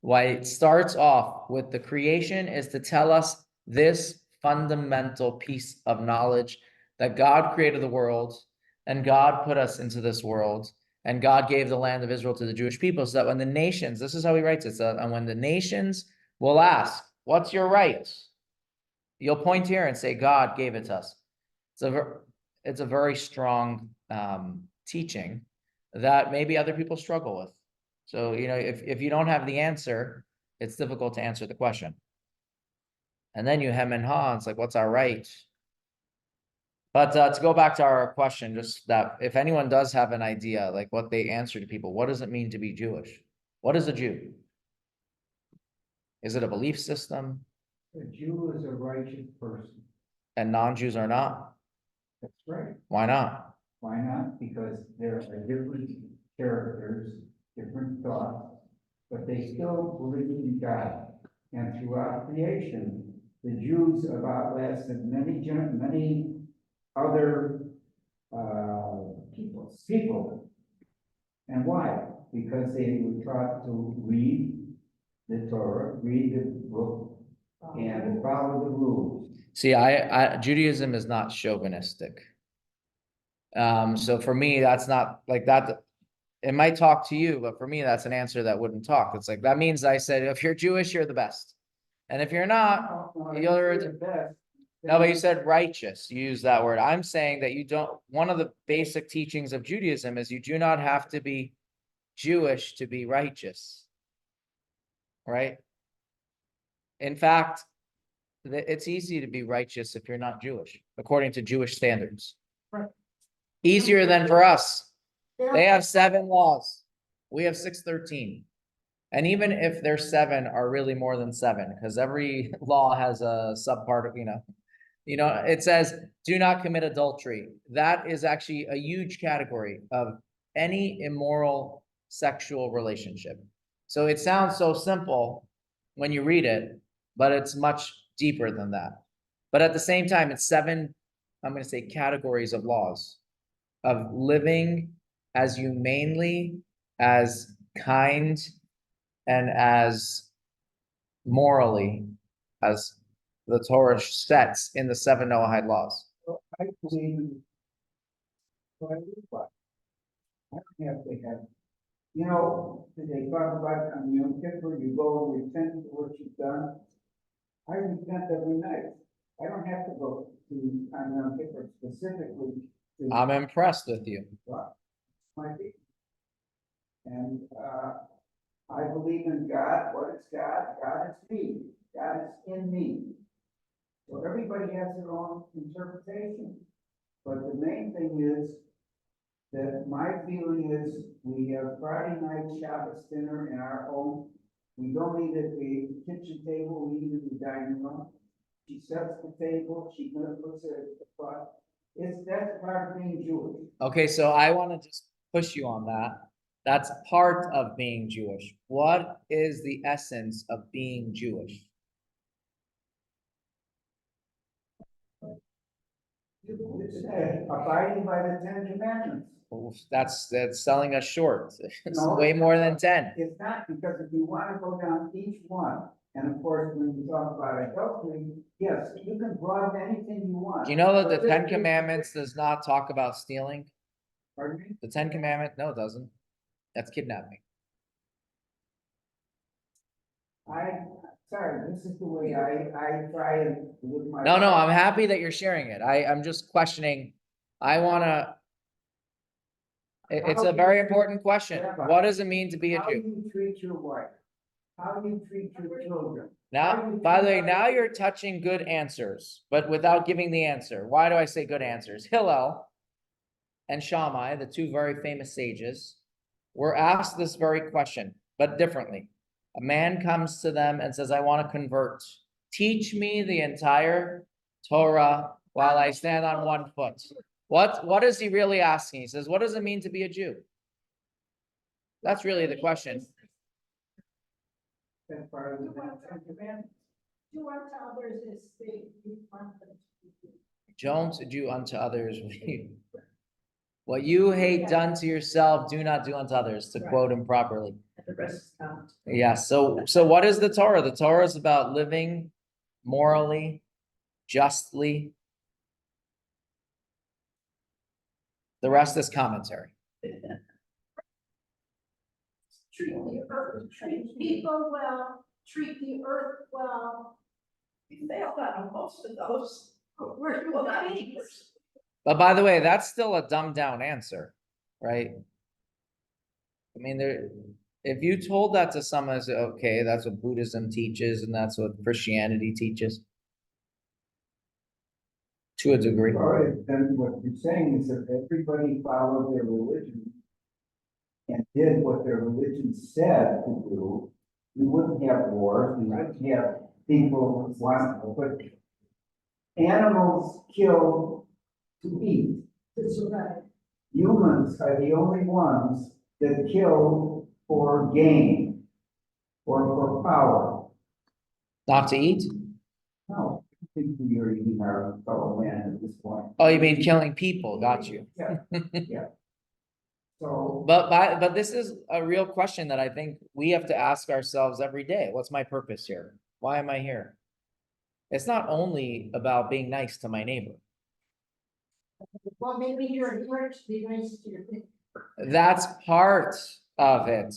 why it starts off with the creation is to tell us this fundamental piece of knowledge that God created the world and God put us into this world and God gave the land of Israel to the Jewish people so that when the nations, this is how he writes it, and when the nations will ask, what's your right? You'll point here and say, God gave it to us. It's a very strong teaching that maybe other people struggle with. So, if you don't have the answer, it's difficult to answer the question. And then you hem and haw, it's like, what's our right? But to go back to our question, just that if anyone does have an idea, like what they answer to people, what does it mean to be Jewish? What is a Jew? Is it a belief system? A Jew is a righteous person. And non-Jews are not? That's right. Why not? Why not? Because there are different characters, different thoughts, but they still believe in God. And throughout creation, the Jews have outlasted many other people. And why? Because they were taught to read the Torah, read the book, and follow the rules. See, Judaism is not chauvinistic. So for me, that's not like that. It might talk to you, but for me, that's an answer that wouldn't talk. It's like, that means I said, if you're Jewish, you're the best. And if you're not, you're the best. no, but you said righteous. You use that word. I'm saying that you don't, one of the basic teachings of Judaism is you do not have to be Jewish to be righteous. Right? In fact, it's easy to be righteous if you're not Jewish, according to Jewish standards. Right. Easier than for us. They have 7 laws. We have 613. And even if their 7 are really more than 7, because every law has a subpart of, it says, do not commit adultery. That is actually a huge category of any immoral sexual relationship. So it sounds so simple when you read it, but it's much deeper than that. But at the same time, it's 7, I'm going to say, categories of laws of living as humanely, as kind, and as morally as the Torah sets in the 7 Noahide laws. I believe in what I live by. I don't have to have, you know, they talk about on Yom Kippur, you go and repent for what you've done. I repent every night. I don't have to go to on Yom Kippur specifically. I'm impressed with you. My people. And I believe in God. What is God? God is me. God is in me. So everybody has their own interpretation. But the main thing is that my feeling is we have Friday night Shabbos dinner in our home. We don't eat at the kitchen table, we eat in the dining room. She sets the table, she puts it at the front. That's part of being Jewish. Okay, so I want to just push you on that. That's part of being Jewish. What is the essence of being Jewish? It's abiding by the 10 Commandments. That's selling us short. It's No, way more than 10. It's not, because if you want to go down each one, and of course, when you talk about adultery, yes, you can broaden anything you want. Do you know that But the this- 10 Commandments does not talk about stealing? Pardon me? The 10 Commandment, no, it doesn't. That's kidnapping. Sorry, this is the way I try and with my. No, I'm happy that you're sharing it. I'm just questioning. I wanna. It's a very important question. What does it mean to be a How do Jew? you treat your wife? How do you treat your children? Now, by the way, now you're touching good answers, but without giving the answer. Why do I say good answers? Hillel and Shammai, the two very famous sages, were asked this very question, but differently. A man comes to them and says, I want to convert. Teach me the entire Torah while I stand on one foot. What is he really asking? He says, what does it mean to be a Jew? That's really the question. That's part of the 10 Commandments. Do unto others as you want them to do. Don't do unto others. What you hate done to yourself, do not do unto others, to quote him properly. And the rest is count. Yeah, so what is the Torah? The Torah is about living morally, justly. The rest is commentary. Treat the earth, treat people well, treat the earth well. We failed on most of those. We're Well, not human beings. universal. But by the way, that's still a dumbed down answer, right? I mean, if you told that to someone, say, okay, that's what Buddhism teaches and that's what Christianity teaches. To a degree. All right, then what you're saying is that everybody followed their religion and did what their religion said to do, we wouldn't have wars, we wouldn't have people want to put animals killed to eat. That's right. Humans are the only ones that kill for gain or for power. Not to eat? No, I think we are eating our fellow man at this point. Oh, you mean killing people? Got you. Yeah, yeah. So. But this is a real question that I think we have to ask ourselves every day. What's my purpose here? Why am I here? It's not only about being nice to my neighbor. Well, maybe you're here to be nice to your people. That's part of it.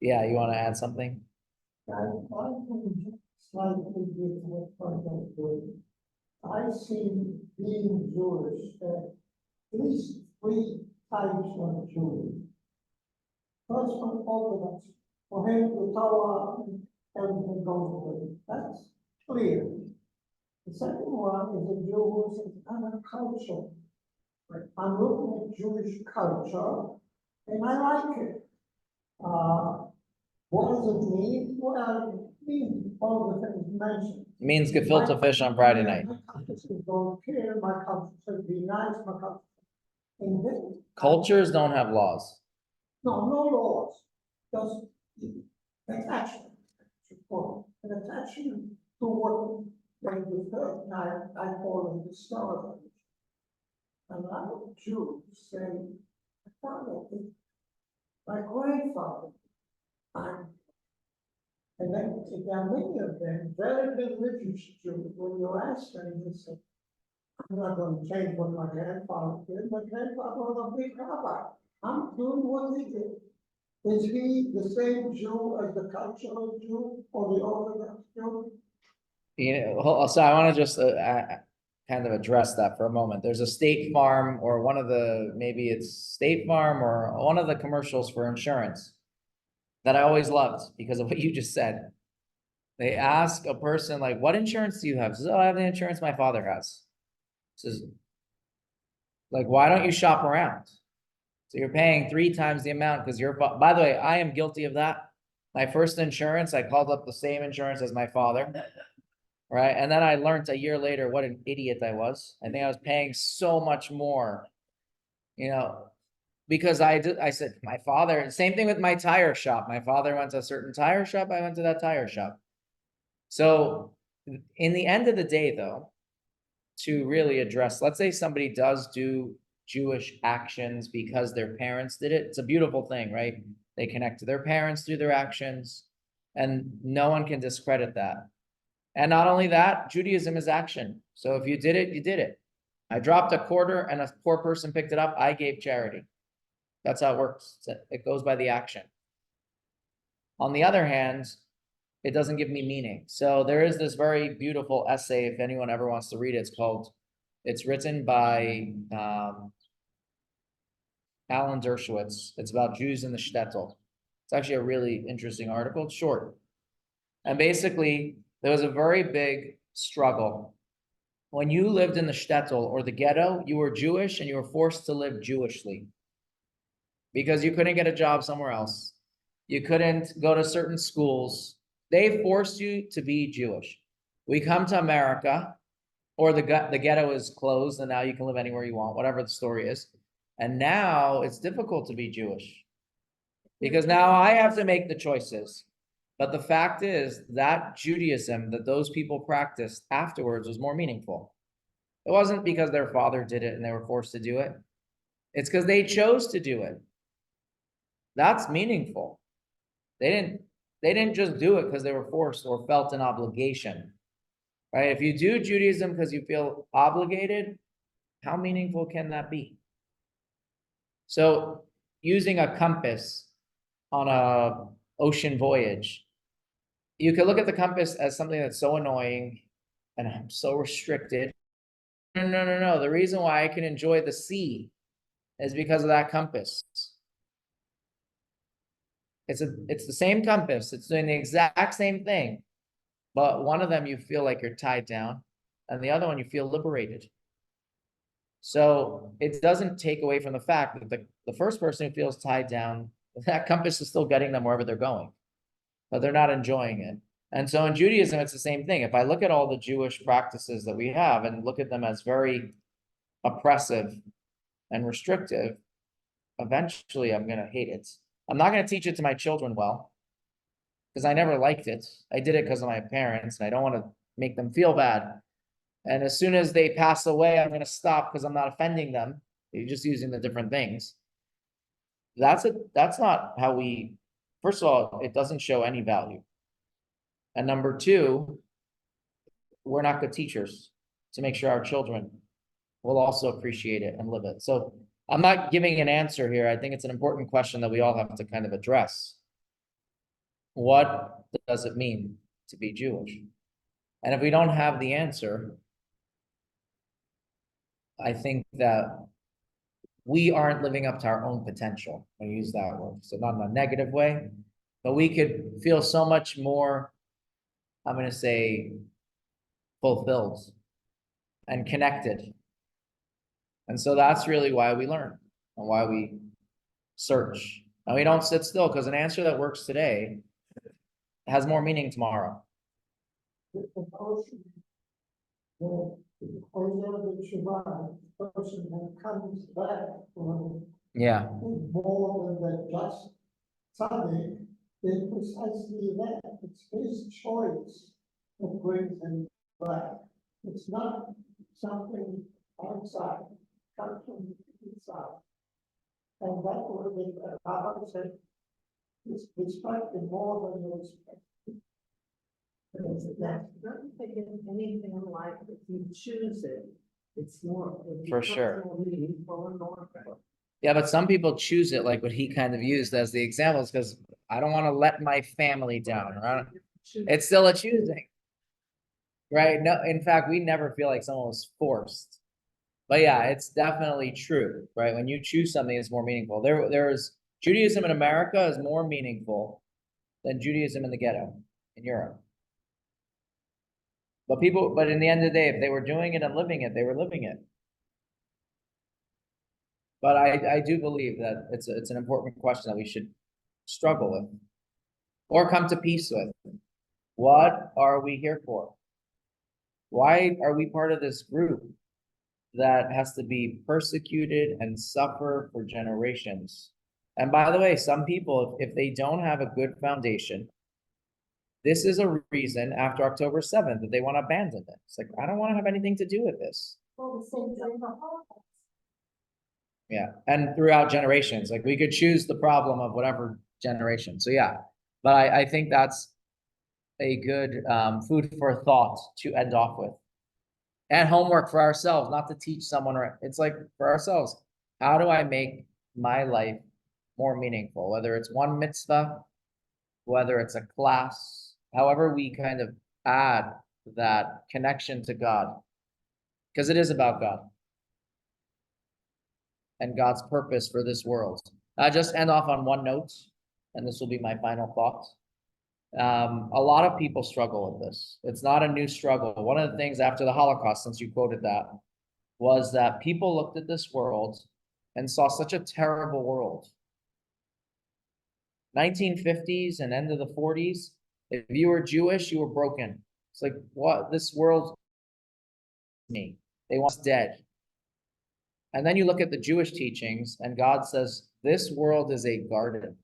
Yeah, you want to add something? I see being Jewish, at least three types of Jews. First one, Orthodox, for him the Torah, everything goes away. That's clear. The second one is a Jew who says, I'm a culture. I'm looking at Jewish culture, and I like it. What does it mean? Well, it means all the things mentioned. It means gefilte fish on Friday night. My culture says don't care, my culture says be nice, my culture. And then. Cultures don't have laws. No laws, just attachment, an attachment to what they refer, I call it the star. And I would Jew say, I found it, my grandfather, I'm And then, there are many of them, very religious Jews, when you ask them, they say, I'm not gonna change what my grandfather did, my grandfather was a big rabbi, I'm doing what he did. Is he the same Jew as the cultural Jew or the Orthodox Jew? So I want to just kind of address that for a moment. There's a State Farm or one of the, maybe it's State Farm or one of the commercials for insurance that I always loved because of what you just said. They ask a person like, what insurance do you have? Says, oh, I have the insurance my father has. Says, like, why don't you shop around? So you're paying 3 times the amount because by the way, I am guilty of that. My first insurance, I called up the same insurance as my father. Right. And then I learned a year later what an idiot I was. I think I was paying so much more, because I said, my father, same thing with my tire shop. My father went to a certain tire shop. I went to that tire shop. So in the end of the day, though, to really address, let's say somebody does do Jewish actions because their parents did it. It's a beautiful thing, right? They connect to their parents through their actions, and no one can discredit that. And not only that, Judaism is action. So if you did it, you did it. I dropped a quarter and a poor person picked it up, I gave charity. That's how it works. It goes by the action. On the other hand, it doesn't give me meaning. So there is this very beautiful essay, if anyone ever wants to read it, it's written by Alan Dershowitz. It's about Jews in the shtetl. It's actually a really interesting article. It's short. And basically, there was a very big struggle. When you lived in the shtetl or the ghetto, you were Jewish and you were forced to live Jewishly because you couldn't get a job somewhere else. You couldn't go to certain schools. They forced you to be Jewish. We come to America, or the ghetto is closed and now you can live anywhere you want, whatever the story is. And now it's difficult to be Jewish because now I have to make the choices. But the fact is that Judaism that those people practiced afterwards was more meaningful. It wasn't because their father did it and they were forced to do it. It's because they chose to do it. That's meaningful. They didn't just do it because they were forced or felt an obligation. Right? If you do Judaism because you feel obligated, how meaningful can that be? So using a compass on a ocean voyage, you could look at the compass as something that's so annoying and I'm so restricted. No. The reason why I can enjoy the sea is because of that compass. It's the same compass. It's doing the exact same thing. But one of them you feel like you're tied down, and the other one you feel liberated. So it doesn't take away from the fact that the first person who feels tied down, that compass is still getting them wherever they're going, but they're not enjoying it. And so in Judaism, it's the same thing. If I look at all the Jewish practices that we have and look at them as very oppressive and restrictive, eventually I'm going to hate it. I'm not going to teach it to my children well, because I never liked it. I did it because of my parents, and I don't want to make them feel bad. And as soon as they pass away, I'm going to stop because I'm not offending them. You're just using the different things. That's not how we, first of all, it doesn't show any value. And number two, we're not good teachers to make sure our children will also appreciate it and live it. So I'm not giving an answer here. I think it's an important question that we all have to kind of address. What does it mean to be Jewish? And if we don't have the answer, I think that we aren't living up to our own potential. I use that word. So not in a negative way, but we could feel so much more, I'm going to say, fulfilled and connected. And so that's really why we learn and why we search. And we don't sit still, because an answer that works today has more meaning tomorrow. The person, the person that comes back from Yeah. more than that just Sunday is precisely that. It's his choice that brings him back. It's not something outside, comes from inside. And that would be, I would say, is respected more than you expect. That, Don't think of anything like if you choose it, it's more. it For becomes sure. more meaningful and more. Yeah, but some people choose it like what he kind of used as the examples, because I don't want to let my family down, right? It's still a choosing. Right? No, in fact, we never feel like someone was forced. But yeah, it's definitely true, right? When you choose something, it's more meaningful. There's Judaism in America is more meaningful than Judaism in the ghetto in Europe. But in the end of the day, if they were doing it and living it, they were living it. But I do believe that it's an important question that we should struggle with or come to peace with. What are we here for? Why are we part of this group that has to be persecuted and suffer for generations? And by the way, some people, if they don't have a good foundation, this is a reason after October 7th that they want to abandon it. It's like, I don't want to have anything to do with this. Well, the same thing in the Holocaust. Yeah, and throughout generations, like we could choose the problem of whatever generation. So yeah, but I think that's a good food for thought to end off with. And homework for ourselves, not to teach someone, it's like for ourselves. How do I make my life more meaningful? Whether it's one mitzvah, whether it's a class, however we kind of add that connection to God, because it is about God and God's purpose for this world. I just end off on one note, and this will be my final thought. A lot of people struggle with this. It's not a new struggle. One of the things after the Holocaust, since you quoted that, was that people looked at this world and saw such a terrible world. 1950s and end of the 40s, if you were Jewish, you were broken. It's like, what? This world, me. They want us dead. And then you look at the Jewish teachings, and God says, this world is a garden.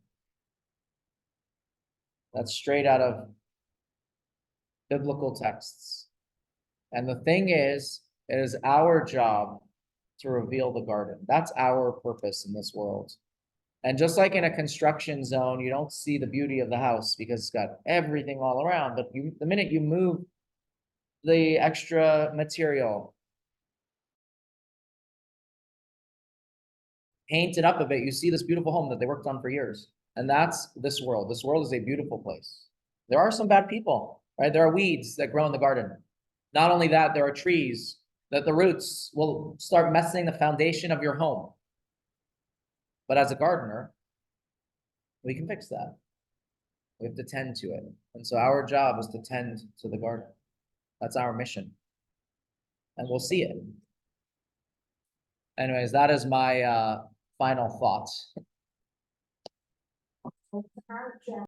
That's straight out of biblical texts. And the thing is, it is our job to reveal the garden. That's our purpose in this world. And just like in a construction zone, you don't see the beauty of the house because it's got everything all around. But the minute you move the extra material, paint it up a bit, you see this beautiful home that they worked on for years. And that's this world. This world is a beautiful place. There are some bad people, right? There are weeds that grow in the garden. Not only that, there are trees that the roots will start messing the foundation of your home. But as a gardener, we can fix that. We have to tend to it. And so our job is to tend to the garden. That's our mission. And we'll see it. Anyways, that is my final thoughts. Our job